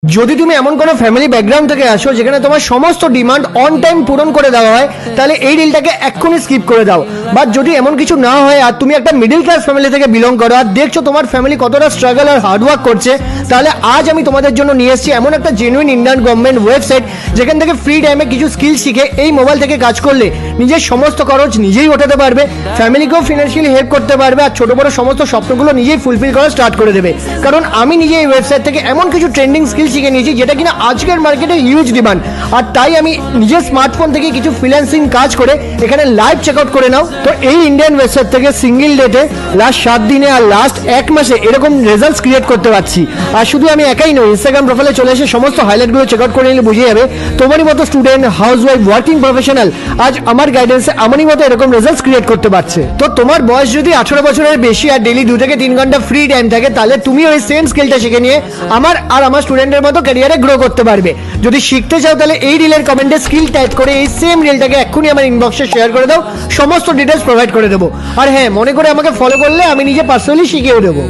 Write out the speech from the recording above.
যদি তুমি এমন কোনো ফ্যামিলি ব্যাকগ্রাউন্ড থেকে আসো যেখানে তোমার সমস্ত ডিমান্ড অন টাইম পূরণ করে দেওয়া হয়, তাহলে এই রিলটাকে এক্ষুনি স্কিপ করে দাও। বাট যদি এমন কিছু না হয় আর তুমি একটা মিডল ক্লাস ফ্যামিলি থেকে বিলং করো আর দেখছো তোমার ফ্যামিলি কতটা স্ট্রাগল আর হার্ডওয়ার্ক করছে, তাহলে আজ আমি তোমাদের জন্য নিয়ে এসেছি এমন একটা জেনুইন ইন্ডিয়ান গভর্নমেন্ট ওয়েবসাইট যেখান থেকে ফ্রি টাইমে কিছু স্কিল শিখে এই মোবাইল থেকে কাজ করলে নিজের সমস্ত খরচ নিজেই ওঠাতে পারবে, ফ্যামিলিকেও ফিনান্সিয়ালি হেল্প করতে পারবে আর ছোট বড় সমস্ত স্বপ্নগুলো নিজেই ফুলফিল করা স্টার্ট করে দেবে। কারণ আমি নিজে এই ওয়েবসাইট থেকে এমন কিছু ট্রেন্ডিং স্কিল শিখে নিয়েছি যেটা কিনা আজকের মার্কেটে হিউজ ডিমান্ড, আর তাই আমি নিজের স্মার্টফোন থেকে কিছু ফ্রিল্যান্সিং কাজ করে এখানে লাইভ চেক আউট করে নাও। তো এই ইন্ডিয়ান ওয়েবসাইট থেকে সিঙ্গেল ডেটে লাস্ট 7 দিনে আর লাস্ট 1 মাসে এরকম রেজাল্টস ক্রিয়েট করতে পারছি। আর শুধু আমি একাই নই, ইনস্টাগ্রাম প্রোফাইলে চলে এসে সমস্ত হাইলাইটগুলো চেক আউট করে নিলে বুঝে যাবে তোমারই মতো student, house wife, working professional আজ আমার গাইডেন্সে আমারই মতো এরকম রেজাল্টস ক্রিয়েট করতে পারছে। তো তোমার বয়স যদি 18 বছরের বেশি আর ডেইলি 2 থেকে 3 ঘন্টা ফ্রি টাইম থাকে, তাহলে তুমি ওই সেম স্কিলটা শিখে নিয়ে আমার স্টুডেন্টের মতো ক্যারিয়ারে গ্রো করতে পারবে। যদি শিখতে চাও তাহলে এই রিলের কমেন্টে স্কিল টাইপ করে এই সেম রিলটাকে এক্ষুনি আমার ইনবক্সে শেয়ার করে দাও, সমস্ত ডিটেলস প্রোভাইড করে দেবো। আর হ্যাঁ, মনে করে আমাকে ফলো করলে আমি নিজে পার্সোনালি শিখিয়েও দেবো।